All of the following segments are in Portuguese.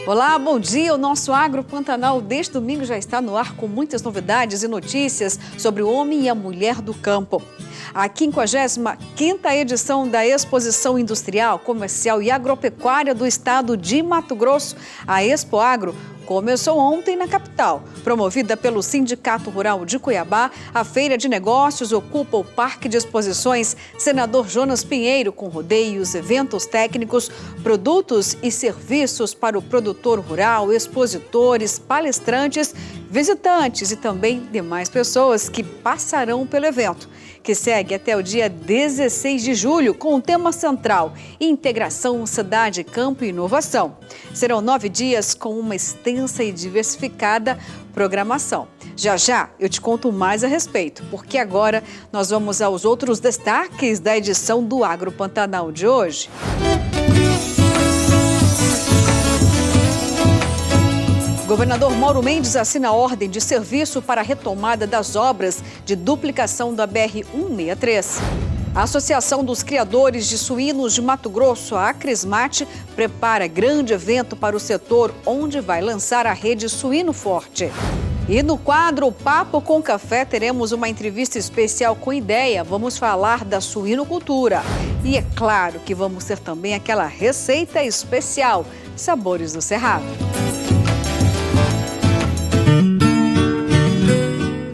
Olá, bom dia. O nosso Agro Pantanal deste domingo já está no ar com muitas novidades e notícias sobre o homem e a mulher do campo. A 55ª edição da Exposição Industrial, Comercial e Agropecuária do Estado de Mato Grosso, a Expo Agro, começou ontem na capital. Promovida pelo Sindicato Rural de Cuiabá, a Feira de Negócios ocupa o Parque de Exposições Senador Jonas Pinheiro, com rodeios, eventos técnicos, produtos e serviços para o produtor rural, expositores, palestrantes, visitantes e também demais pessoas que passarão pelo evento, que segue até o dia 16 de julho com o tema central: Integração, Cidade, Campo e Inovação. Serão 9 dias com uma extensa e diversificada programação. Já já eu te conto mais a respeito, porque agora nós vamos aos outros destaques da edição do Agro Pantanal de hoje. Governador Mauro Mendes assina ordem de serviço para a retomada das obras de duplicação da BR-163. A Associação dos Criadores de Suínos de Mato Grosso, a Acresmate, prepara grande evento para o setor, onde vai lançar a rede Suíno Forte. E no quadro Papo com Café teremos uma entrevista especial com Ideia. Vamos falar da suinocultura. E é claro que vamos ter também aquela receita especial, Sabores do Cerrado.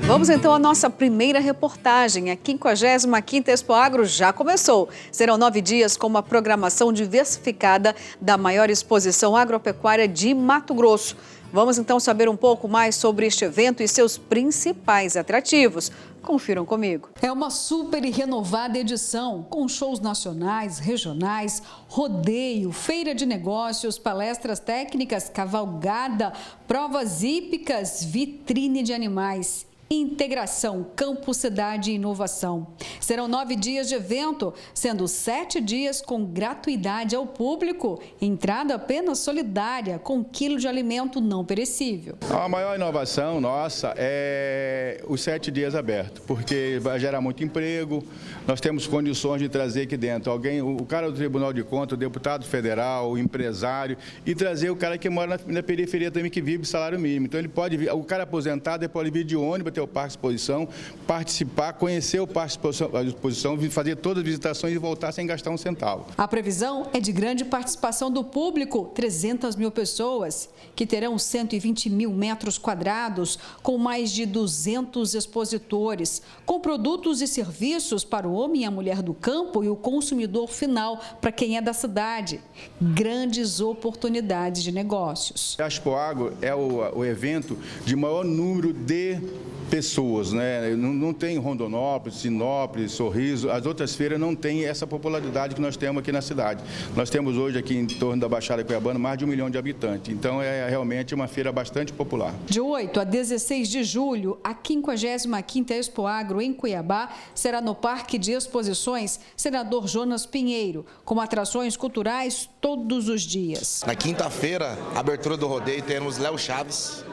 Vamos então à nossa primeira reportagem. A 55ª Expo Agro já começou. Serão 9 dias com uma programação diversificada da maior exposição agropecuária de Mato Grosso. Vamos então saber um pouco mais sobre este evento e seus principais atrativos. Confiram comigo. É uma super e renovada edição, com shows nacionais, regionais, rodeio, feira de negócios, palestras técnicas, cavalgada, provas hípicas, vitrine de animais. Integração, campo, cidade e inovação. Serão 9 dias de evento, sendo 7 dias com gratuidade ao público, entrada apenas solidária, com 1 quilo de alimento não perecível. A maior inovação nossa é os 7 dias abertos, porque vai gerar muito emprego, nós temos condições de trazer aqui dentro alguém, o cara do Tribunal de Contas, o deputado federal, o empresário, e trazer o cara que mora na periferia também, que vive salário mínimo. Então ele pode vir, o cara aposentado ele pode vir de ônibus, ter o Parque de Exposição, participar, conhecer o Parque de Exposição, fazer todas as visitações e voltar sem gastar um centavo. A previsão é de grande participação do público, 300 mil pessoas, que terão 120 mil metros quadrados, com mais de 200 expositores, com produtos e serviços para o homem e a mulher do campo e o consumidor final, para quem é da cidade. Grandes oportunidades de negócios. A Expo Agro é o evento de maior número de pessoas, né? Não tem Rondonópolis, Sinópolis, Sorriso, as outras feiras não têm essa popularidade que nós temos aqui na cidade. Nós temos hoje aqui em torno da Baixada Cuiabana mais de 1 milhão de habitantes, então é realmente uma feira bastante popular. De 8 a 16 de julho, a 55ª Expo Agro em Cuiabá será no Parque de Exposições Senador Jonas Pinheiro, com atrações culturais todos os dias. Na quinta-feira, abertura do rodeio, teremos Léo Chaves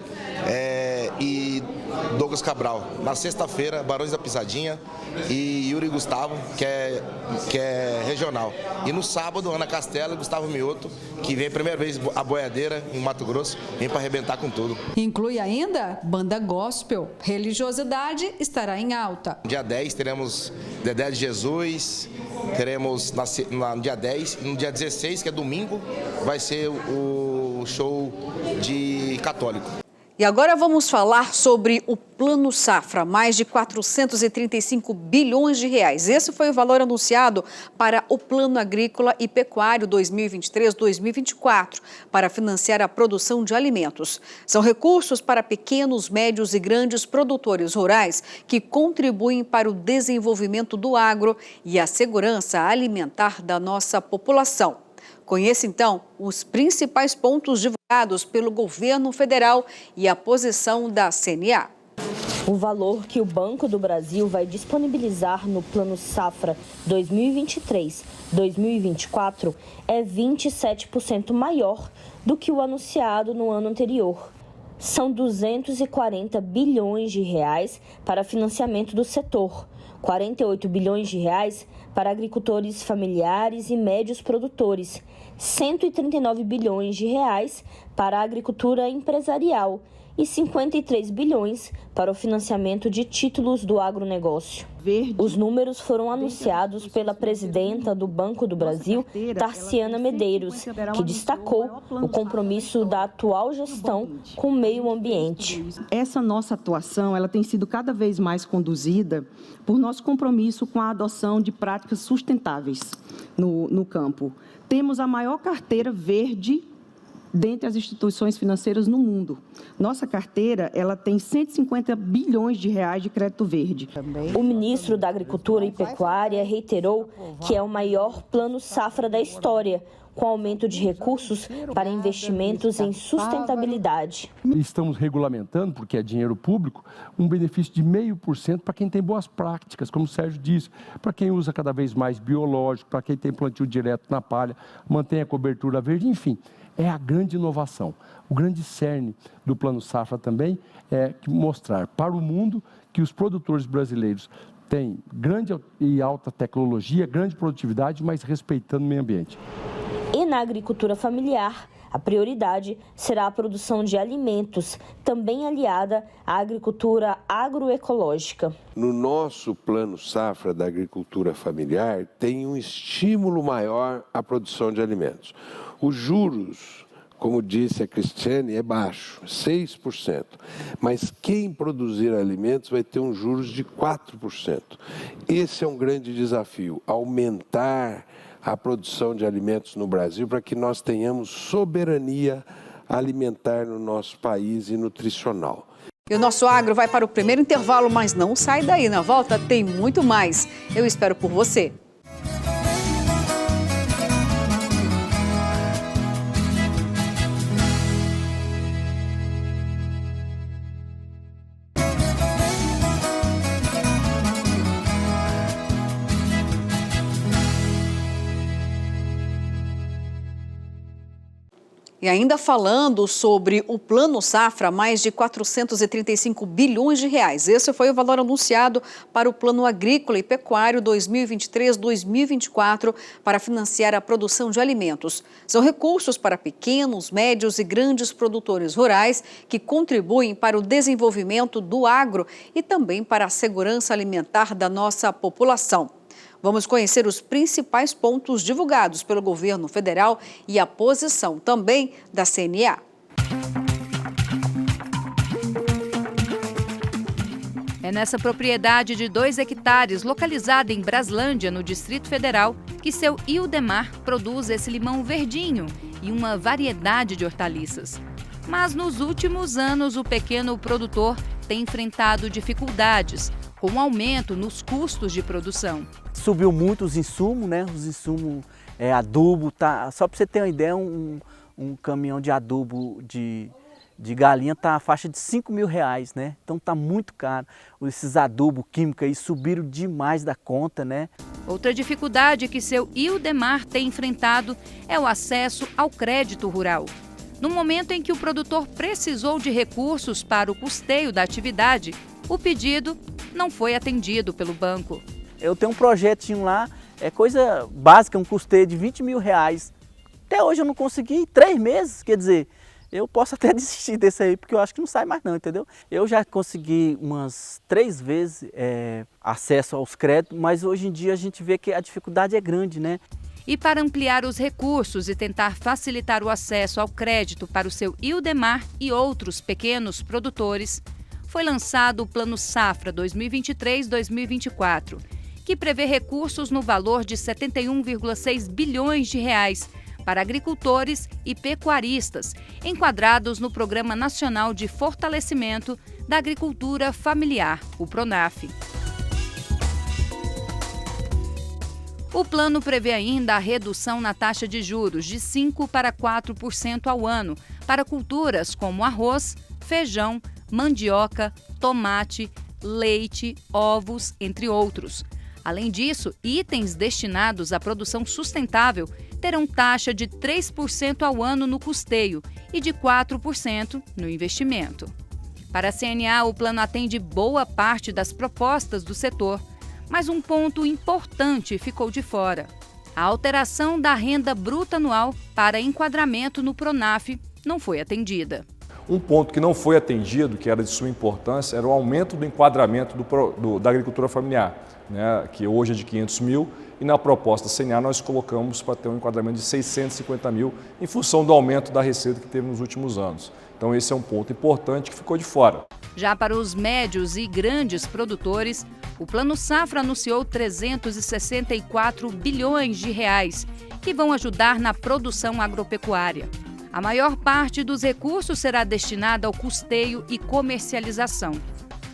e Douglas Cabral. Na sexta-feira, Barões da Pisadinha e Yuri Gustavo, que é regional. E no sábado, Ana Castela e Gustavo Mioto, que vem a primeira vez a boiadeira em Mato Grosso, vem para arrebentar com tudo. Inclui ainda banda gospel. Religiosidade estará em alta. No dia 10 teremos Dedé de Jesus, teremos no dia 10 e no dia 16, que é domingo, vai ser o show de católico. E agora vamos falar sobre o Plano Safra, mais de 435 bilhões de reais. Esse foi o valor anunciado para o Plano Agrícola e Pecuário 2023-2024, para financiar a produção de alimentos. São recursos para pequenos, médios e grandes produtores rurais que contribuem para o desenvolvimento do agro e a segurança alimentar da nossa população. Conheça, então, os principais pontos divulgados pelo governo federal e a posição da CNA. O valor que o Banco do Brasil vai disponibilizar no Plano Safra 2023-2024 é 27% maior do que o anunciado no ano anterior. São 240 bilhões de reais para financiamento do setor, 48 bilhões de reais para agricultores familiares e médios produtores, 139 bilhões de reais para a agricultura empresarial e 53 bilhões para o financiamento de títulos do agronegócio. Os números foram anunciados pela presidenta do Banco do Brasil, Tarciana Medeiros, que destacou o compromisso da atual gestão com o meio ambiente. Essa nossa atuação ela tem sido cada vez mais conduzida por nosso compromisso com a adoção de práticas sustentáveis no campo. Temos a maior carteira verde dentre as instituições financeiras no mundo. Nossa carteira, ela tem 150 bilhões de reais de crédito verde. O ministro da Agricultura e Pecuária reiterou que é o maior plano safra da história, com aumento de recursos para investimentos em sustentabilidade. Estamos regulamentando, porque é dinheiro público, um benefício de 0,5% para quem tem boas práticas, como o Sérgio disse, para quem usa cada vez mais biológico, para quem tem plantio direto na palha, mantém a cobertura verde, enfim. É a grande inovação. O grande cerne do Plano Safra também é mostrar para o mundo que os produtores brasileiros têm grande e alta tecnologia, grande produtividade, mas respeitando o meio ambiente. E na agricultura familiar, a prioridade será a produção de alimentos, também aliada à agricultura agroecológica. No nosso Plano Safra da agricultura familiar, tem um estímulo maior à produção de alimentos. Os juros, como disse a Cristiane, é baixo, 6%. Mas quem produzir alimentos vai ter uns juros de 4%. Esse é um grande desafio, aumentar a produção de alimentos no Brasil para que nós tenhamos soberania alimentar no nosso país e nutricional. E o Nosso Agro vai para o primeiro intervalo, mas não sai daí. Na volta tem muito mais. Eu espero por você. E ainda falando sobre o Plano Safra, mais de 435 bilhões de reais. Esse foi o valor anunciado para o Plano Agrícola e Pecuário 2023-2024 para financiar a produção de alimentos. São recursos para pequenos, médios e grandes produtores rurais que contribuem para o desenvolvimento do agro e também para a segurança alimentar da nossa população. Vamos conhecer os principais pontos divulgados pelo governo federal e a posição também da CNA. É nessa propriedade de 2 hectares, localizada em Braslândia, no Distrito Federal, que seu Ildemar produz esse limão verdinho e uma variedade de hortaliças. Mas nos últimos anos, o pequeno produtor tem enfrentado dificuldades, com um aumento nos custos de produção. Subiu muito os insumos, né? Os insumos, adubo, tá? Só para você ter uma ideia, um caminhão de adubo de galinha está na faixa de R$5.000, né? Então tá muito caro. Esses adubos químicos aí subiram demais da conta, né? Outra dificuldade que seu Ildemar tem enfrentado é o acesso ao crédito rural. No momento em que o produtor precisou de recursos para o custeio da atividade, o pedido não foi atendido pelo banco. Eu tenho um projetinho lá, é coisa básica, um custeio de R$20.000. Até hoje eu não consegui, em 3 meses, quer dizer, eu posso até desistir desse aí, porque eu acho que não sai mais não, entendeu? Eu já consegui umas 3 vezes acesso aos créditos, mas hoje em dia a gente vê que a dificuldade é grande, né? E para ampliar os recursos e tentar facilitar o acesso ao crédito para o seu Ildemar e outros pequenos produtores, foi lançado o Plano Safra 2023-2024, que prevê recursos no valor de 71,6 bilhões de reais para agricultores e pecuaristas, enquadrados no Programa Nacional de Fortalecimento da Agricultura Familiar, o PRONAF. O plano prevê ainda a redução na taxa de juros de 5% para 4% ao ano para culturas como arroz, feijão, mandioca, tomate, leite, ovos, entre outros. Além disso, itens destinados à produção sustentável terão taxa de 3% ao ano no custeio e de 4% no investimento. Para a CNA, o plano atende boa parte das propostas do setor, mas um ponto importante ficou de fora: A alteração da renda bruta anual para enquadramento no PRONAF não foi atendida. Um ponto que não foi atendido, que era de suma importância, era o aumento do enquadramento da agricultura familiar, né, que hoje é de 500 mil, e na proposta CNA nós colocamos para ter um enquadramento de 650 mil, em função do aumento da receita que teve nos últimos anos. Então esse é um ponto importante que ficou de fora. Já para os médios e grandes produtores, o Plano Safra anunciou 364 bilhões de reais, que vão ajudar na produção agropecuária. A maior parte dos recursos será destinada ao custeio e comercialização,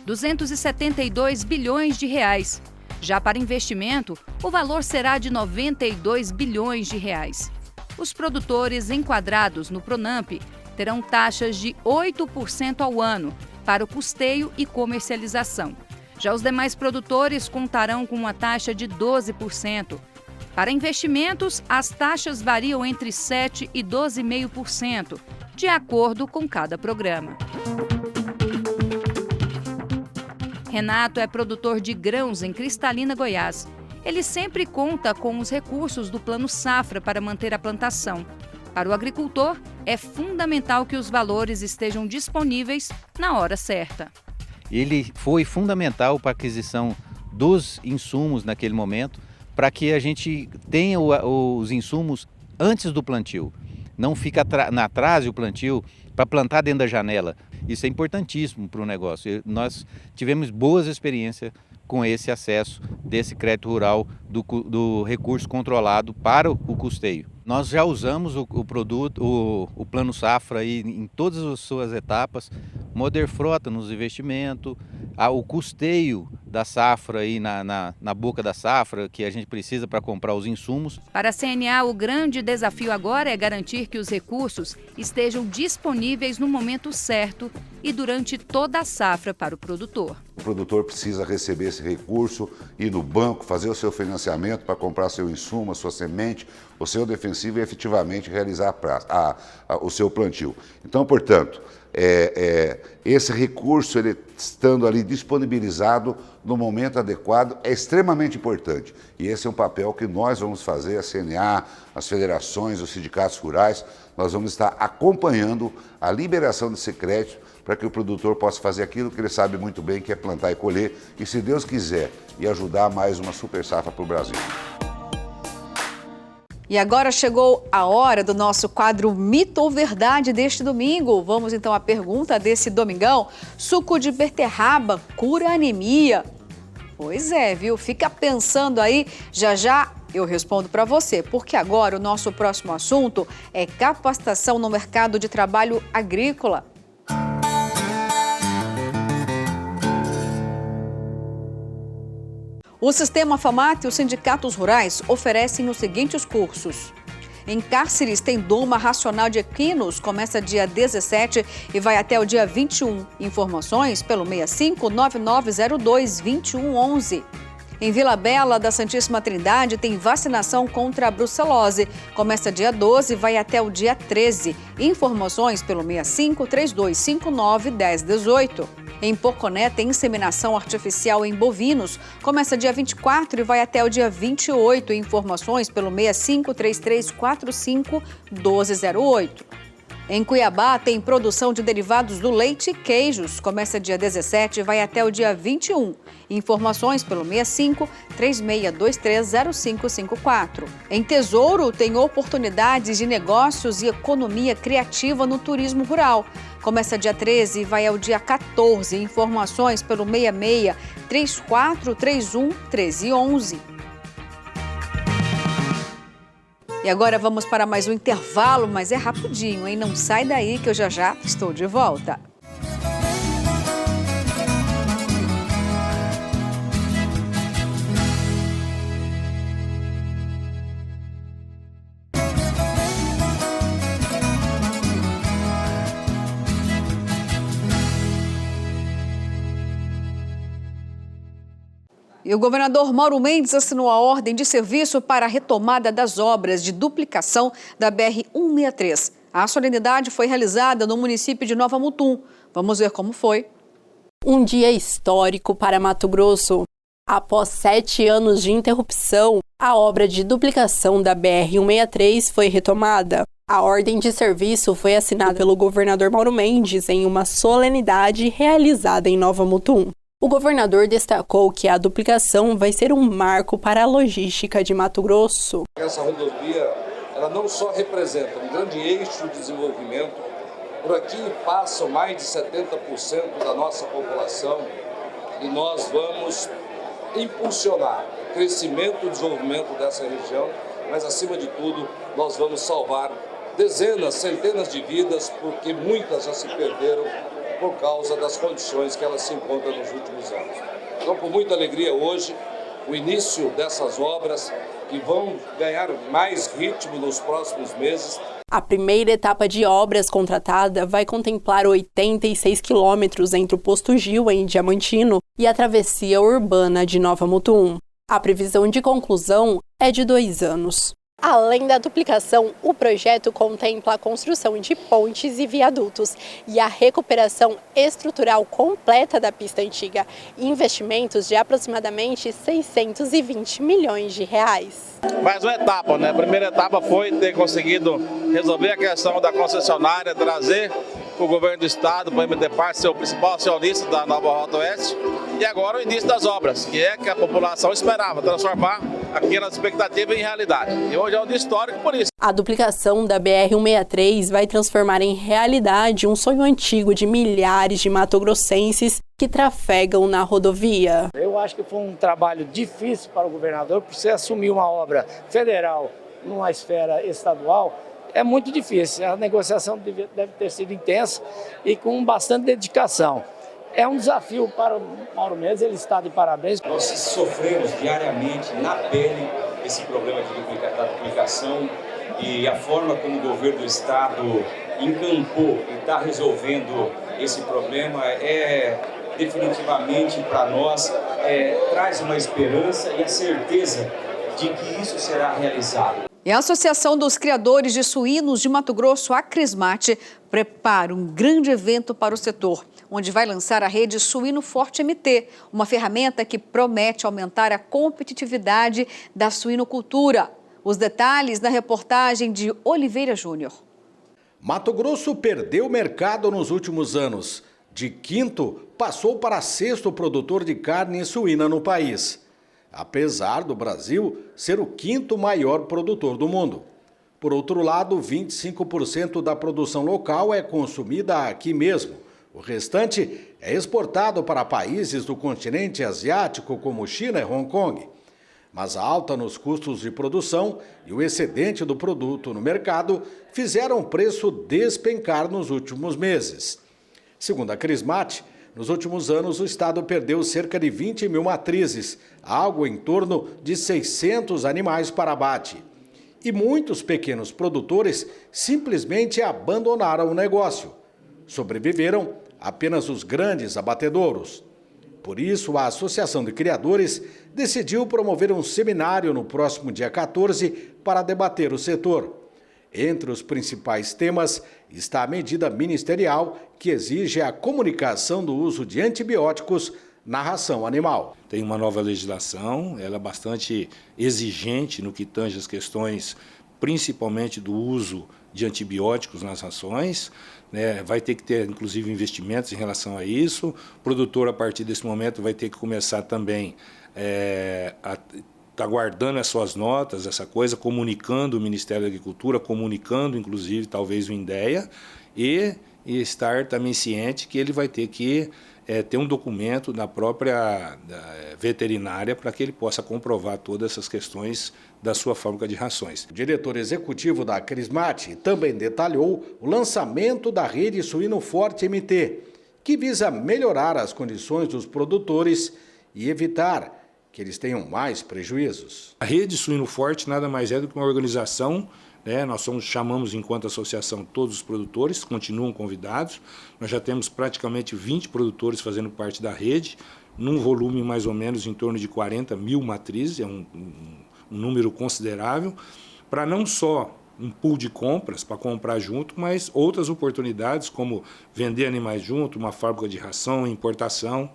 272 bilhões de reais. Já para investimento, o valor será de 92 bilhões de reais. Os produtores enquadrados no PRONAMP terão taxas de 8% ao ano para o custeio e comercialização. Já os demais produtores contarão com uma taxa de 12%. Para investimentos, as taxas variam entre 7% e 12,5%, de acordo com cada programa. Renato é produtor de grãos em Cristalina, Goiás. Ele sempre conta com os recursos do Plano Safra para manter a plantação. Para o agricultor, é fundamental que os valores estejam disponíveis na hora certa. Ele foi fundamental para a aquisição dos insumos naquele momento, para que a gente tenha os insumos antes do plantio. Não fica atrás o plantio para plantar dentro da janela. Isso é importantíssimo para o negócio. Nós tivemos boas experiências com esse acesso desse crédito rural do recurso controlado para o custeio. Nós já usamos o produto, o Plano Safra aí, em todas as suas etapas, Moderfrota nos investimentos, o custeio da safra aí na boca da safra, que a gente precisa para comprar os insumos. Para a CNA, o grande desafio agora é garantir que os recursos estejam disponíveis no momento certo e durante toda a safra para o produtor. O produtor precisa receber esse recurso, ir no banco, fazer o seu financiamento para comprar seu insumo, a sua semente, o seu defensivo e efetivamente realizar o seu plantio. Então, portanto, esse recurso, ele estando ali disponibilizado no momento adequado, é extremamente importante. E esse é um papel que nós vamos fazer, a CNA, as federações, os sindicatos rurais, nós vamos estar acompanhando a liberação desse crédito para que o produtor possa fazer aquilo que ele sabe muito bem, que é plantar e colher, e se Deus quiser, e ajudar mais uma super safra para o Brasil. E agora chegou a hora do nosso quadro Mito ou Verdade deste domingo. Vamos então à pergunta desse domingão. Suco de beterraba cura anemia? Pois é, viu? Fica pensando aí, já já eu respondo para você, porque agora o nosso próximo assunto é capacitação no mercado de trabalho agrícola. O Sistema FAMAT e os sindicatos rurais oferecem os seguintes cursos. Em Cáceres tem Doma Racional de Equinos, começa dia 17 e vai até o dia 21. Informações pelo 65-9902-2111. Em Vila Bela da Santíssima Trindade tem vacinação contra a brucelose. Começa dia 12 e vai até o dia 13. Informações pelo 65-3259-1018. Em Poconé tem inseminação artificial em bovinos. Começa dia 24 e vai até o dia 28. Informações pelo 65-3345-1208. Em Cuiabá tem produção de derivados do leite e queijos. Começa dia 17 e vai até o dia 21. Informações pelo 65-3623-0554. Em Tesouro tem oportunidades de negócios e economia criativa no turismo rural. Começa dia 13 e vai ao dia 14. Informações pelo 66-3431-1311. E agora vamos para mais um intervalo, mas é rapidinho, hein? Não sai daí que eu já estou de volta. E o governador Mauro Mendes assinou a ordem de serviço para a retomada das obras de duplicação da BR-163. A solenidade foi realizada no município de Nova Mutum. Vamos ver como foi. Um dia histórico para Mato Grosso. Após 7 anos de interrupção, a obra de duplicação da BR-163 foi retomada. A ordem de serviço foi assinada pelo governador Mauro Mendes em uma solenidade realizada em Nova Mutum. O governador destacou que a duplicação vai ser um marco para a logística de Mato Grosso. Essa rodovia, ela não só representa um grande eixo de desenvolvimento, por aqui passam mais de 70% da nossa população e nós vamos impulsionar o crescimento e o desenvolvimento dessa região, mas acima de tudo nós vamos salvar dezenas, centenas de vidas, porque muitas já se perderam por causa das condições que elas se encontram nos últimos anos. Então, com muita alegria hoje, o início dessas obras que vão ganhar mais ritmo nos próximos meses. A primeira etapa de obras contratada vai contemplar 86 quilômetros entre o Posto Gil, em Diamantino, e a travessia urbana de Nova Mutum. A previsão de conclusão é de 2 anos. Além da duplicação, o projeto contempla a construção de pontes e viadutos e a recuperação estrutural completa da pista antiga, e investimentos de aproximadamente 620 milhões de reais. Mais uma etapa, né? A primeira etapa foi ter conseguido resolver a questão da concessionária, trazer o governo do estado, para o MDPAR ser o principal acionista da Nova Rota Oeste, e agora o início das obras, que é que a população esperava, transformar aquelas expectativas em realidade. E hoje é um dia histórico por isso. A duplicação da BR-163 vai transformar em realidade um sonho antigo de milhares de matogrossenses que trafegam na rodovia. Eu acho que foi um trabalho difícil para o governador, por você assumir uma obra federal numa esfera estadual. É muito difícil, a negociação deve ter sido intensa e com bastante dedicação. É um desafio para o Mauro Mendes, ele está de parabéns. Nós sofremos diariamente, na pele, esse problema da duplicação e a forma como o governo do estado encampou e está resolvendo esse problema definitivamente para nós traz uma esperança e a certeza de que isso será realizado. E a Associação dos Criadores de Suínos de Mato Grosso, a Crismate, prepara um grande evento para o setor, onde vai lançar a rede Suíno Forte MT, uma ferramenta que promete aumentar a competitividade da suinocultura. Os detalhes na reportagem de Oliveira Júnior. Mato Grosso perdeu mercado nos últimos anos. De quinto, passou para sexto produtor de carne suína no país, apesar do Brasil ser o quinto maior produtor do mundo. Por outro lado, 25% da produção local é consumida aqui mesmo. O restante é exportado para países do continente asiático como China e Hong Kong. Mas a alta nos custos de produção e o excedente do produto no mercado fizeram o preço despencar nos últimos meses. Segundo a Crismate, nos últimos anos, o estado perdeu cerca de 20 mil matrizes, algo em torno de 600 animais para abate. E muitos pequenos produtores simplesmente abandonaram o negócio. Sobreviveram apenas os grandes abatedouros. Por isso, a Associação de Criadores decidiu promover um seminário no próximo dia 14 para debater o setor. Entre os principais temas está a medida ministerial que exige a comunicação do uso de antibióticos na ração animal. Tem uma nova legislação, ela é bastante exigente no que tange as questões, principalmente do uso de antibióticos nas rações, né? Vai ter que ter, inclusive, investimentos em relação a isso. O produtor, a partir desse momento, vai ter que começar também a está guardando as suas notas, essa coisa, comunicando o Ministério da Agricultura, comunicando, inclusive, talvez o INDEA, e estar também ciente que ele vai ter que ter um documento da própria veterinária para que ele possa comprovar todas essas questões da sua fábrica de rações. O diretor executivo da Crismate também detalhou o lançamento da rede Suíno Forte MT, que visa melhorar as condições dos produtores e evitar que eles tenham mais prejuízos. A rede Suíno Forte nada mais é do que uma organização, né? Nós chamamos enquanto associação todos os produtores, continuam convidados. Nós já temos praticamente 20 produtores fazendo parte da rede, num volume mais ou menos em torno de 40 mil matrizes, é um número considerável, para não só um pool de compras para comprar junto, mas outras oportunidades como vender animais junto, uma fábrica de ração, importação.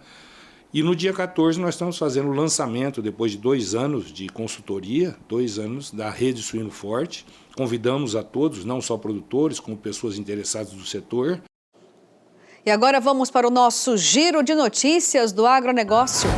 E no dia 14 nós estamos fazendo o lançamento, depois de 2 anos de consultoria, 2 anos da Rede Suíno Forte. Convidamos a todos, não só produtores, como pessoas interessadas do setor. E agora vamos para o nosso giro de notícias do agronegócio.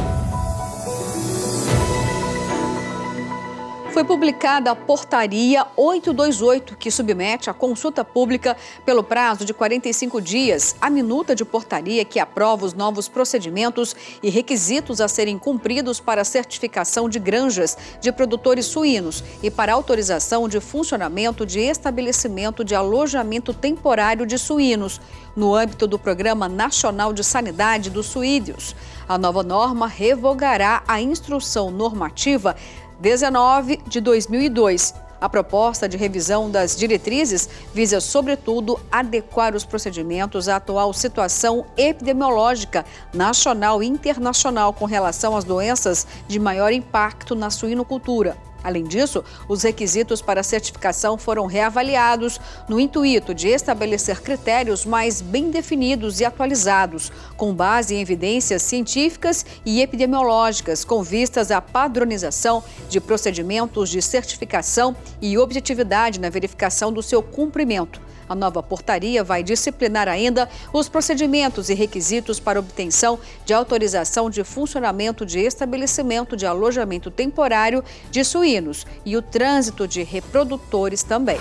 Foi publicada a Portaria 828, que submete à consulta pública, pelo prazo de 45 dias, a minuta de portaria que aprova os novos procedimentos e requisitos a serem cumpridos para a certificação de granjas de produtores suínos e para autorização de funcionamento de estabelecimento de alojamento temporário de suínos, no âmbito do Programa Nacional de Sanidade dos Suídeos. A nova norma revogará a Instrução Normativa 19 de 2002. A proposta de revisão das diretrizes visa, sobretudo, adequar os procedimentos à atual situação epidemiológica nacional e internacional com relação às doenças de maior impacto na suinocultura. Além disso, os requisitos para a certificação foram reavaliados no intuito de estabelecer critérios mais bem definidos e atualizados, com base em evidências científicas e epidemiológicas, com vistas à padronização de procedimentos de certificação e objetividade na verificação do seu cumprimento. A nova portaria vai disciplinar ainda os procedimentos e requisitos para obtenção de autorização de funcionamento de estabelecimento de alojamento temporário de suínos e o trânsito de reprodutores também.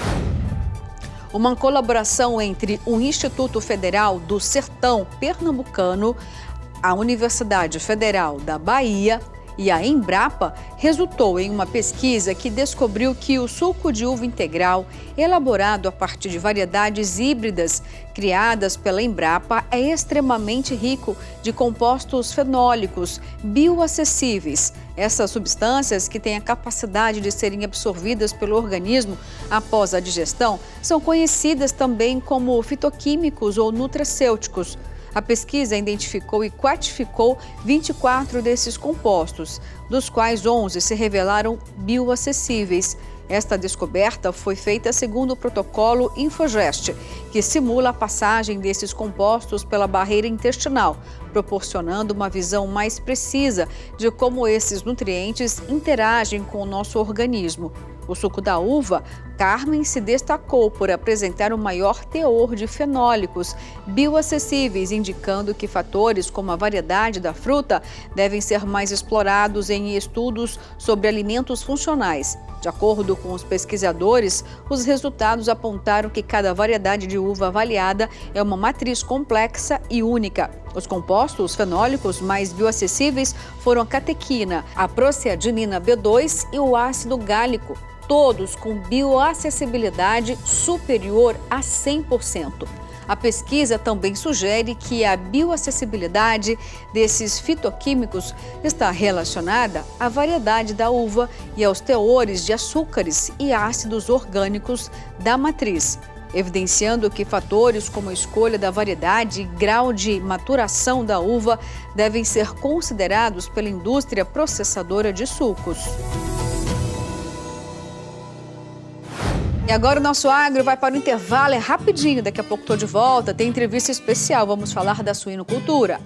Uma colaboração entre o Instituto Federal do Sertão Pernambucano, a Universidade Federal da Bahia e a Embrapa resultou em uma pesquisa que descobriu que o suco de uva integral, elaborado a partir de variedades híbridas criadas pela Embrapa, é extremamente rico de compostos fenólicos bioacessíveis. Essas substâncias, que têm a capacidade de serem absorvidas pelo organismo após a digestão, são conhecidas também como fitoquímicos ou nutracêuticos. A pesquisa identificou e quantificou 24 desses compostos, dos quais 11 se revelaram bioacessíveis. Esta descoberta foi feita segundo o protocolo Infogest, que simula a passagem desses compostos pela barreira intestinal, proporcionando uma visão mais precisa de como esses nutrientes interagem com o nosso organismo. O suco da uva, Carmen se destacou por apresentar o maior teor de fenólicos bioacessíveis, indicando que fatores como a variedade da fruta devem ser mais explorados em estudos sobre alimentos funcionais. De acordo com os pesquisadores, os resultados apontaram que cada variedade de uva avaliada é uma matriz complexa e única. Os compostos fenólicos mais bioacessíveis foram a catequina, a proceadinina B2 e o ácido gálico, todos com bioacessibilidade superior a 100%. A pesquisa também sugere que a bioacessibilidade desses fitoquímicos está relacionada à variedade da uva e aos teores de açúcares e ácidos orgânicos da matriz, evidenciando que fatores como a escolha da variedade e grau de maturação da uva devem ser considerados pela indústria processadora de sucos. E agora o nosso agro vai para o intervalo, é rapidinho, daqui a pouco estou de volta, tem entrevista especial, vamos falar da suinocultura.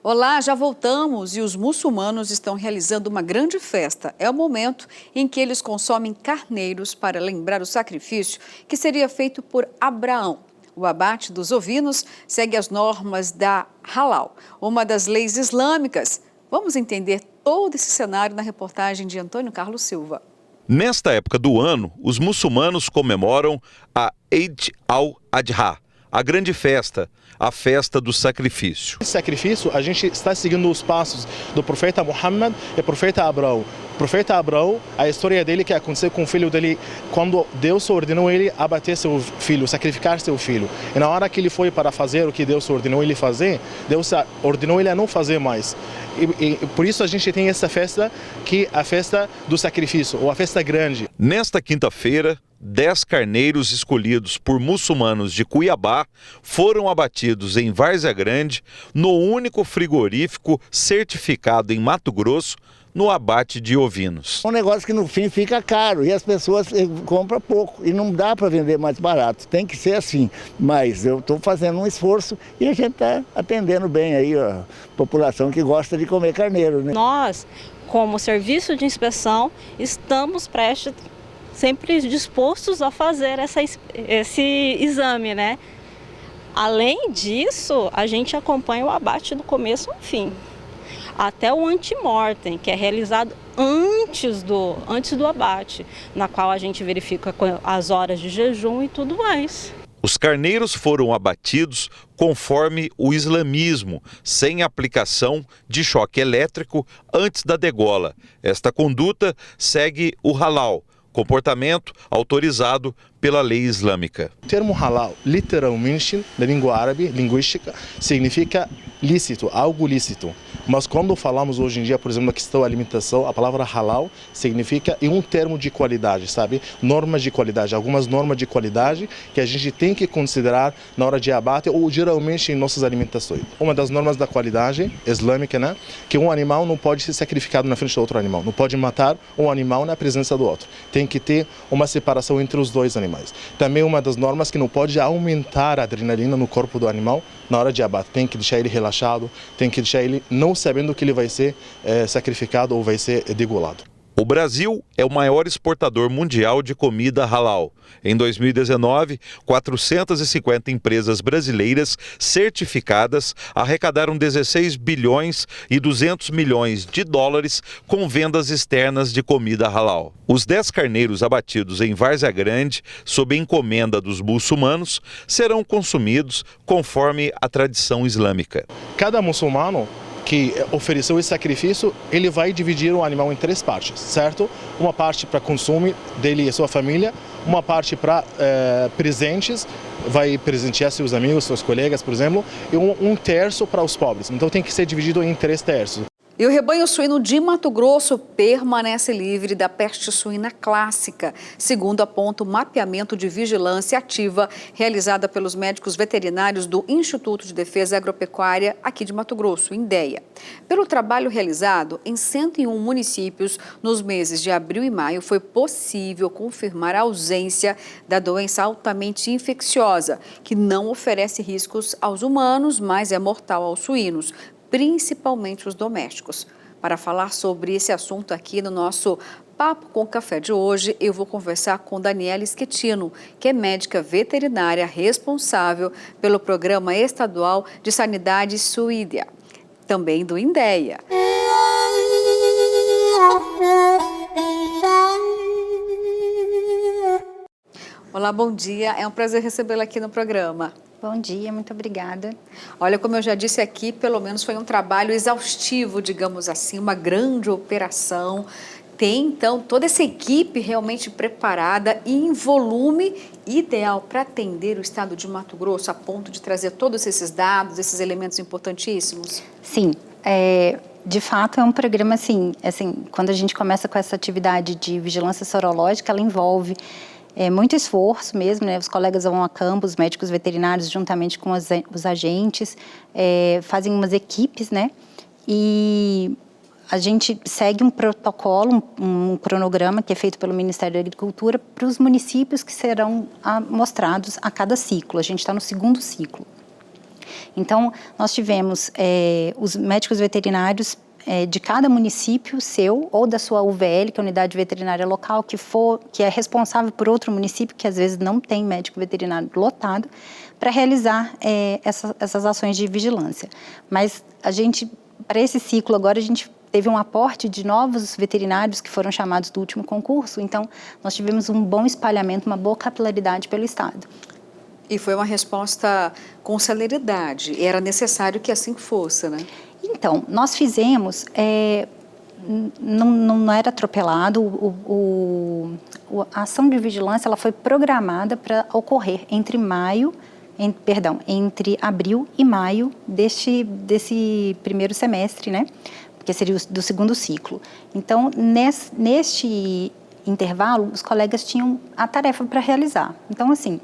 Olá, já voltamos e os muçulmanos estão realizando uma grande festa. É o momento em que eles consomem carneiros para lembrar o sacrifício que seria feito por Abraão. O abate dos ovinos segue as normas da Halal, uma das leis islâmicas. Vamos entender todo esse cenário na reportagem de Antônio Carlos Silva. Nesta época do ano, os muçulmanos comemoram a Eid al-Adha, a grande festa, a festa do sacrifício. Esse sacrifício, a gente está seguindo os passos do profeta Muhammad e do profeta Abraão. O profeta Abraão, a história dele que aconteceu com o filho dele, quando Deus ordenou ele abater seu filho, sacrificar seu filho. E na hora que ele foi para fazer o que Deus ordenou ele fazer, Deus ordenou ele a não fazer mais. E por isso a gente tem essa festa, que é a festa do sacrifício, ou a festa grande. Nesta quinta-feira, 10 carneiros escolhidos por muçulmanos de Cuiabá foram abatidos em Várzea Grande, no único frigorífico certificado em Mato Grosso, no abate de ovinos. É um negócio que no fim fica caro e as pessoas compram pouco e não dá para vender mais barato, tem que ser assim. Mas eu estou fazendo um esforço e a gente está atendendo bem aí a população que gosta de comer carneiro, né? Nós, como serviço de inspeção, estamos sempre dispostos a fazer esse exame, né? Além disso, a gente acompanha o abate do começo ao fim. Até o antemortem, que é realizado antes do abate, na qual a gente verifica as horas de jejum e tudo mais. Os carneiros foram abatidos conforme o islamismo, sem aplicação de choque elétrico antes da degola. Esta conduta segue o halal, comportamento autorizado pela lei islâmica. O termo halal, literalmente, na língua árabe, linguística, significa lícito, algo lícito. Mas quando falamos hoje em dia, por exemplo, na questão da alimentação, a palavra halal significa um termo de qualidade, sabe? Normas de qualidade, algumas normas de qualidade que a gente tem que considerar na hora de abate ou geralmente em nossas alimentações. Uma das normas da qualidade islâmica, né? Que um animal não pode ser sacrificado na frente do outro animal, não pode matar um animal na presença do outro. Tem que ter uma separação entre os dois animais. Também uma das normas que não pode aumentar a adrenalina no corpo do animal na hora de abate. Tem que deixar ele relaxado, tem que deixar ele não sabendo que ele vai ser sacrificado ou vai ser degolado. O Brasil é o maior exportador mundial de comida halal. Em 2019, 450 empresas brasileiras certificadas arrecadaram 16 bilhões e 200 milhões de dólares com vendas externas de comida halal. Os 10 carneiros abatidos em Várzea Grande, sob encomenda dos muçulmanos, serão consumidos conforme a tradição islâmica. Cada muçulmano que ofereceu esse sacrifício, ele vai dividir o animal em 3 partes, certo? Uma parte para consumo dele e sua família, uma parte para presentes, vai presentear seus amigos, seus colegas, por exemplo, e um terço para os pobres. Então tem que ser dividido em 3 terços. E o rebanho suíno de Mato Grosso permanece livre da peste suína clássica, segundo aponta o mapeamento de vigilância ativa realizada pelos médicos veterinários do Instituto de Defesa Agropecuária aqui de Mato Grosso, INDEA. Pelo trabalho realizado em 101 municípios nos meses de abril e maio, foi possível confirmar a ausência da doença altamente infecciosa, que não oferece riscos aos humanos, mas é mortal aos suínos, principalmente os domésticos. Para falar sobre esse assunto aqui no nosso Papo com Café de hoje, eu vou conversar com Daniela Schettino, que é médica veterinária responsável pelo Programa Estadual de Sanidade Suína, também do INDEA. Olá, bom dia. É um prazer recebê-la aqui no programa. Bom dia, muito obrigada. Olha, como eu já disse aqui, pelo menos foi um trabalho exaustivo, digamos assim, uma grande operação. Tem, então, toda essa equipe realmente preparada e em volume ideal para atender o estado de Mato Grosso, a ponto de trazer todos esses dados, esses elementos importantíssimos? Sim, de fato é um programa assim, quando a gente começa com essa atividade de vigilância sorológica, ela envolve muito esforço mesmo, né? Os colegas vão a campo, os médicos veterinários, juntamente com os agentes, fazem umas equipes, né? E a gente segue um protocolo, um cronograma que é feito pelo Ministério da Agricultura para os municípios que serão mostrados a cada ciclo. A gente está no 2º ciclo. Então, nós tivemos os médicos veterinários de cada município seu ou da sua UVL, que é a unidade veterinária local, que é responsável por outro município, que às vezes não tem médico veterinário lotado, para realizar essas ações de vigilância. Mas para esse ciclo agora, a gente teve um aporte de novos veterinários que foram chamados do último concurso, então nós tivemos um bom espalhamento, uma boa capilaridade pelo estado. E foi uma resposta com celeridade, era necessário que assim fosse, né? Então, nós fizemos, não era atropelado, a ação de vigilância ela foi programada para ocorrer entre abril e maio desse primeiro semestre, né? Porque seria do 2º ciclo. Então, neste intervalo, os colegas tinham a tarefa para realizar. Então, assim,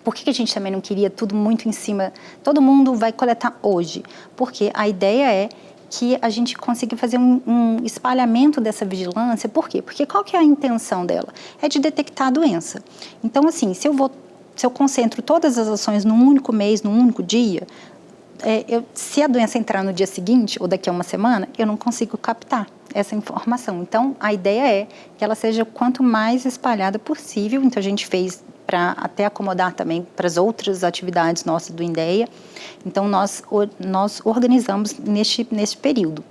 por que a gente também não queria tudo muito em cima? Todo mundo vai coletar hoje, porque a ideia é que a gente consiga fazer um espalhamento dessa vigilância. Por quê? Porque qual que é a intenção dela? É de detectar a doença. Então, assim, se eu concentro todas as ações num único mês, num único dia, se a doença entrar no dia seguinte ou daqui a uma semana, eu não consigo captar essa informação. Então, a ideia é que ela seja quanto mais espalhada possível. Então, a gente fez para até acomodar também para as outras atividades nossas do INDEA. Então, nós organizamos neste período,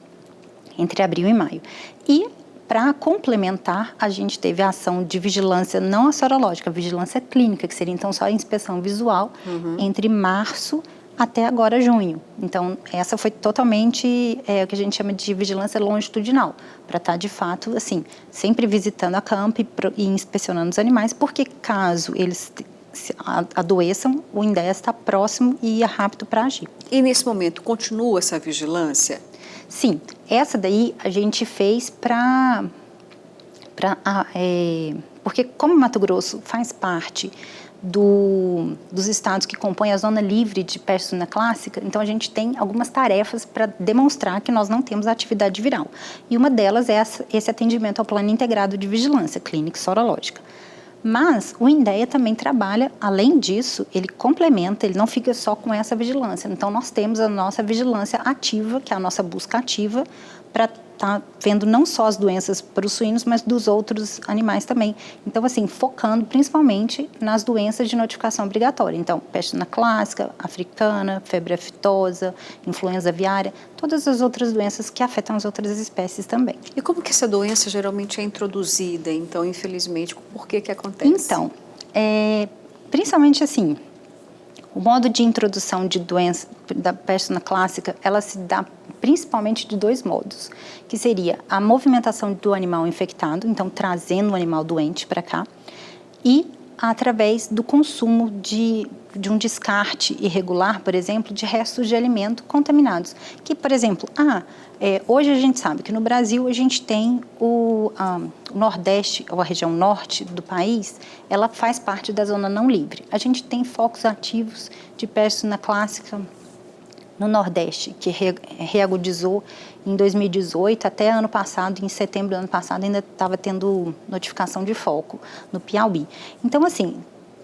entre abril e maio. E, para complementar, a gente teve a ação de vigilância, não a sorológica, a vigilância clínica, que seria então só a inspeção visual, entre março até agora junho. Então, essa foi totalmente o que a gente chama de vigilância longitudinal, para estar, de fato, assim, sempre visitando a campo e inspecionando os animais, porque caso eles se adoeçam, o INDEA está próximo e é rápido para agir. E, nesse momento, continua essa vigilância? Sim, essa daí a gente fez porque como Mato Grosso faz parte dos estados que compõem a zona livre de peste suína clássica, então a gente tem algumas tarefas para demonstrar que nós não temos atividade viral. E uma delas é esse atendimento ao plano integrado de vigilância clínica e sorológica. Mas o INDEA também trabalha, além disso, ele complementa, ele não fica só com essa vigilância. Então, nós temos a nossa vigilância ativa, que é a nossa busca ativa, para estar vendo não só as doenças para os suínos, mas dos outros animais também. Então, assim, focando principalmente nas doenças de notificação obrigatória. Então, peste suína clássica, africana, febre aftosa, influenza aviária, todas as outras doenças que afetam as outras espécies também. E como que essa doença geralmente é introduzida, então, infelizmente? Por que acontece? Então, principalmente assim, o modo de introdução de doença da peste suína clássica, ela se dá principalmente de dois modos, que seria a movimentação do animal infectado, então trazendo o animal doente para cá, e através do consumo de um descarte irregular, por exemplo, de restos de alimento contaminados. Que, por exemplo, hoje a gente sabe que no Brasil a gente tem o Nordeste, ou a região norte do país, ela faz parte da zona não livre. A gente tem focos ativos de peste suína clássica no Nordeste, que reagudizou em 2018, até ano passado, em setembro do ano passado, ainda estava tendo notificação de foco no Piauí. Então, assim,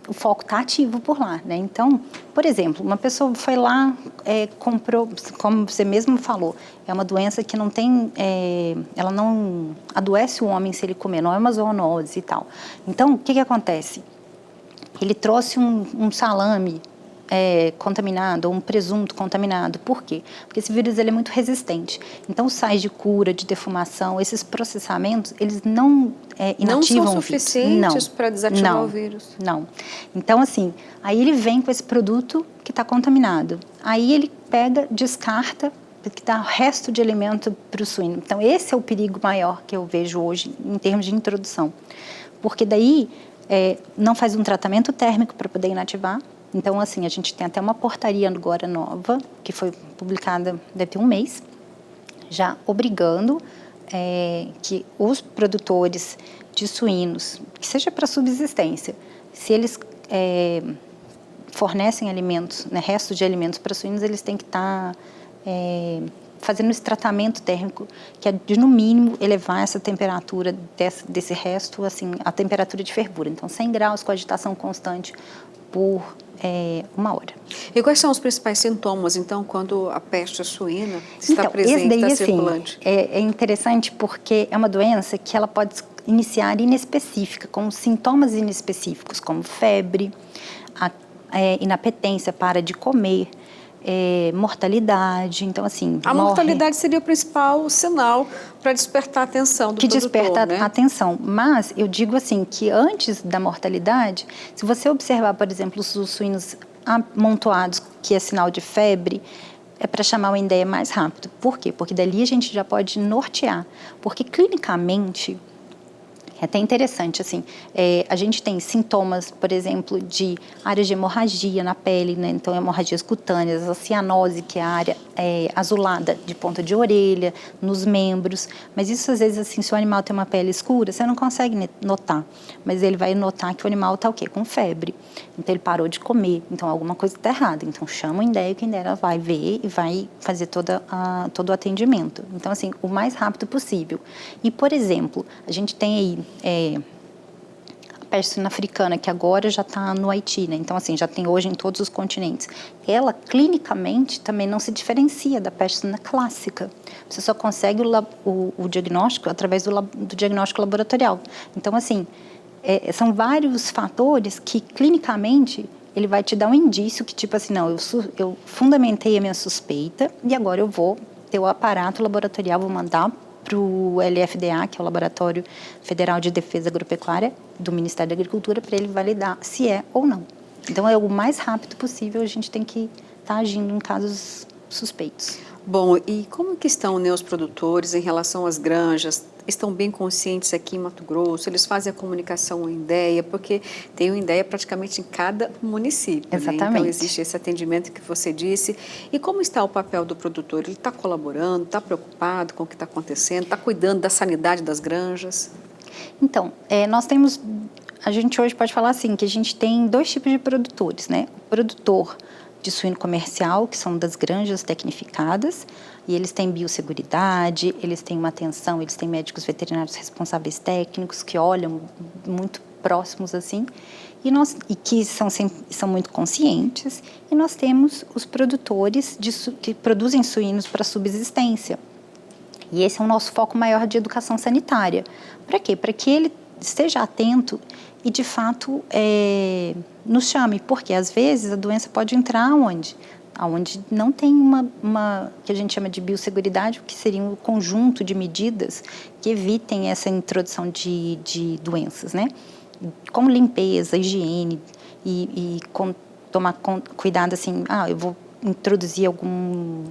o foco está ativo por lá, né? Então, por exemplo, uma pessoa foi lá, comprou, como você mesmo falou, é uma doença que não tem, ela não adoece o homem se ele comer, não é uma zoonose e tal. Então, o que acontece? Ele trouxe um salame contaminado, ou um presunto contaminado. Por quê? Porque esse vírus ele é muito resistente. Então, os sais de cura, de defumação, esses processamentos, eles não inativam não são suficientes para desativar o vírus. Não. Então, assim, aí ele vem com esse produto que está contaminado. Aí ele pega, descarta, que dá resto de alimento para o suíno. Então, esse é o perigo maior que eu vejo hoje em termos de introdução. Porque daí não faz um tratamento térmico para poder inativar. Então, assim, a gente tem até uma portaria agora nova, que foi publicada deve ter um mês, já obrigando que os produtores de suínos, que seja para subsistência, se eles fornecem alimentos, né, restos de alimentos para suínos, eles têm que estar fazendo esse tratamento térmico, que é de, no mínimo, elevar essa temperatura desse resto, assim, a temperatura de fervura. Então, 100 graus com agitação constante por 1 hora. E quais são os principais sintomas, então, quando a peste suína está presente, está circulante? É interessante porque é uma doença que ela pode iniciar inespecífica, com sintomas inespecíficos, como febre, inapetência, para de comer, mortalidade. Então, assim, a mortalidade seria o principal sinal para despertar a atenção do produtor, desperta né? a atenção. Mas eu digo assim que antes da mortalidade, se você observar, por exemplo, os suínos amontoados, que é sinal de febre, é para chamar o INDEA mais rápido. Por quê? Porque dali a gente já pode nortear. Porque clinicamente É até interessante, assim, a gente tem sintomas, por exemplo, de áreas de hemorragia na pele, né? Então, hemorragias cutâneas, a cianose, que é a área azulada de ponta de orelha, nos membros, mas isso às vezes, assim, se o animal tem uma pele escura, você não consegue notar, mas ele vai notar que o animal está o quê? Com febre, então ele parou de comer, então alguma coisa está errada, então chama o INDEA, que o INDEA vai ver e vai fazer todo o atendimento, então assim, o mais rápido possível. E, por exemplo, a gente tem aí a peste suína africana, que agora já está no Haiti, né? Então, assim, já tem hoje em todos os continentes. Ela, clinicamente, também não se diferencia da peste suína clássica. Você só consegue o diagnóstico através do diagnóstico laboratorial. Então, assim, são vários fatores que, clinicamente, ele vai te dar um indício que, tipo assim, não, eu fundamentei a minha suspeita e agora eu vou ter o aparato laboratorial, vou mandar para o LFDA, que é o Laboratório Federal de Defesa Agropecuária do Ministério da Agricultura, para ele validar se é ou não. Então, o mais rápido possível, a gente tem que estar agindo em casos suspeitos. Bom, e como que estão, né, os produtores em relação às granjas? Estão bem conscientes aqui em Mato Grosso? Eles fazem a comunicação ao INDEA, porque tem o INDEA praticamente em cada município. Exatamente. Né? Então, existe esse atendimento que você disse. E como está o papel do produtor? Ele está colaborando, está preocupado com o que está acontecendo, está cuidando da sanidade das granjas? Então, a gente hoje pode falar assim, que a gente tem 2 tipos de produtores, né? O produtor de suíno comercial, que são das granjas tecnificadas, e eles têm biosseguridade, eles têm uma atenção, eles têm médicos veterinários responsáveis técnicos que olham muito próximos assim, e que são muito conscientes, e nós temos os produtores que produzem suínos para subsistência. E esse é o nosso foco maior de educação sanitária. Para quê? Para que ele esteja atento e, de fato, nos chame, porque, às vezes, a doença pode entrar onde não tem uma que a gente chama de biosseguridade, que seria um conjunto de medidas que evitem essa introdução de doenças, né? Como limpeza, higiene e tomar cuidado, assim, eu vou introduzir algum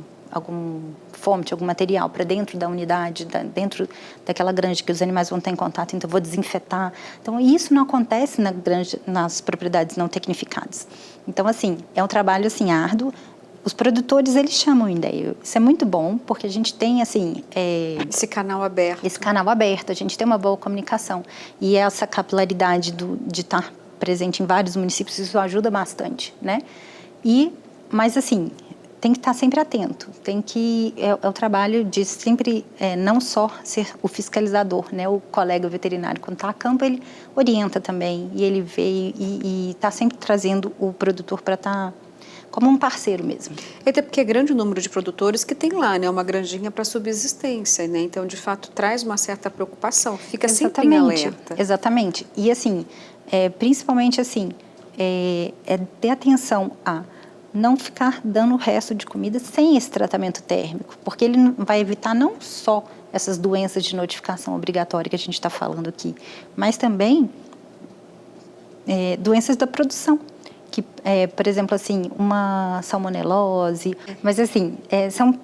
fonte, algum material para dentro da unidade, dentro daquela granja que os animais vão estar em contato, então eu vou desinfetar. Então, isso não acontece nas propriedades não tecnificadas. Então, assim, é um trabalho, assim, árduo. Os produtores, eles chamam o INDEA. Isso é muito bom, porque a gente tem, assim... esse canal aberto. Esse canal aberto, a gente tem uma boa comunicação. E essa capilaridade de estar presente em vários municípios, isso ajuda bastante, né? Mas, assim, tem que estar sempre atento. É o trabalho de sempre não só ser o fiscalizador, né? O colega veterinário, quando está a campo, ele orienta também. E ele vê e está sempre trazendo o produtor para estar como um parceiro mesmo. Até porque é grande o número de produtores que tem lá, né? Uma granjinha para subsistência, né? Então, de fato, traz uma certa preocupação. Fica sempre em alerta. Exatamente. E, assim, principalmente, assim, ter atenção a não ficar dando o resto de comida sem esse tratamento térmico, porque ele vai evitar não só essas doenças de notificação obrigatória que a gente está falando aqui, mas também doenças da produção, que por exemplo, assim, uma salmonelose, mas assim,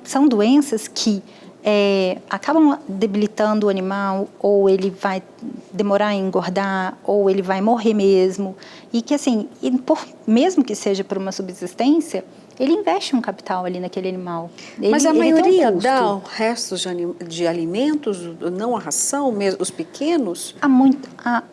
são doenças que acabam debilitando o animal, ou ele vai demorar a engordar, ou ele vai morrer mesmo, e que assim, mesmo que seja por uma subsistência, ele investe um capital ali naquele animal. Mas a maioria dá restos de alimentos, não a ração, mesmo os pequenos?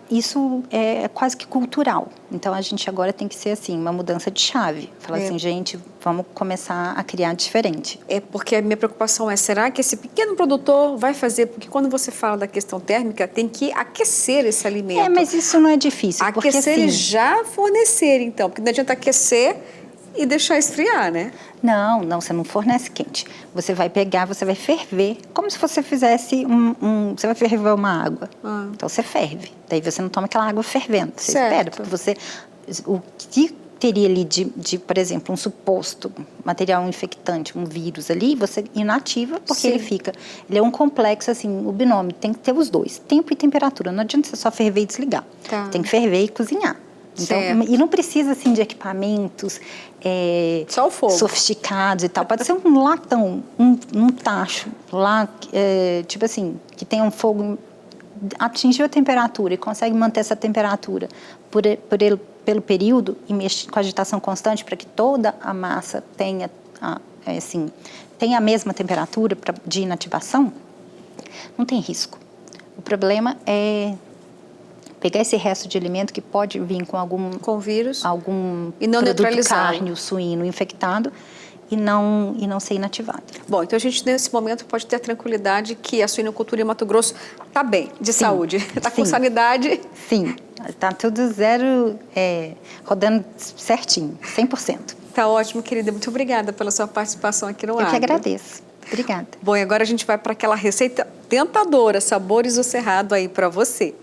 Isso é quase que cultural. Então, a gente agora tem que ser assim, uma mudança de chave. Falar assim, gente, vamos começar a criar diferente. Porque a minha preocupação será que esse pequeno produtor vai fazer? Porque quando você fala da questão térmica, tem que aquecer esse alimento. Mas isso não é difícil. Aquecer e já fornecer, então. Porque não adianta aquecer e deixar esfriar, né? Não, você não fornece quente. Você vai pegar, você vai ferver, como se você fizesse você vai ferver uma água. Então, você ferve. Daí, você não toma aquela água fervendo. Você espera, porque o que teria ali por exemplo, um suposto material infectante, um vírus ali, você inativa, porque ele é um complexo, assim, o binômio, tem que ter os dois, tempo e temperatura. Não adianta você só ferver e desligar. Tem que ferver e cozinhar. Então, e não precisa, assim, de equipamentos só o fogo. Sofisticados e tal. Pode ser um latão, um tacho lá, tipo assim, que tenha um fogo atingiu a temperatura e consegue manter essa temperatura pelo período e mexe com agitação constante para que toda a massa tenha a mesma temperatura de inativação, não tem risco. O problema é pegar esse resto de alimento que pode vir com vírus, algum e não produto cárneo, suíno infectado e não ser inativado. Bom, então a gente nesse momento pode ter a tranquilidade que a suinocultura em Mato Grosso está bem, de saúde, está com sanidade. Sim, está tudo rodando certinho, 100%. Tá ótimo, querida. Muito obrigada pela sua participação aqui no Agro. Eu que agradeço. Obrigada. Bom, e agora a gente vai para aquela receita tentadora, Sabores do Cerrado aí para você.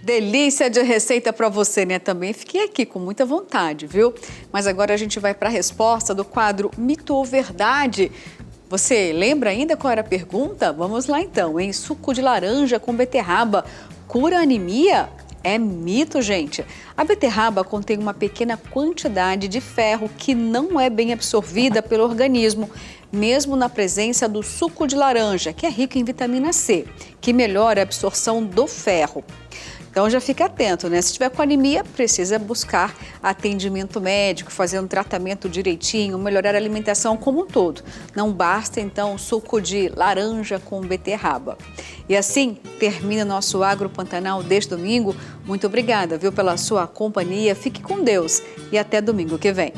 Delícia de receita para você, né? Também fiquei aqui com muita vontade, viu? Mas agora a gente vai para a resposta do quadro Mito ou Verdade. Você lembra ainda qual era a pergunta? Vamos lá então, hein? Suco de laranja com beterraba cura anemia? É mito, gente. A beterraba contém uma pequena quantidade de ferro que não é bem absorvida pelo organismo, mesmo na presença do suco de laranja, que é rico em vitamina C, que melhora a absorção do ferro. Então já fica atento, né? Se tiver com anemia, precisa buscar atendimento médico, fazer um tratamento direitinho, melhorar a alimentação como um todo. Não basta, então, suco de laranja com beterraba. E assim termina nosso Agro Pantanal deste domingo. Muito obrigada, viu, pela sua companhia. Fique com Deus e até domingo que vem.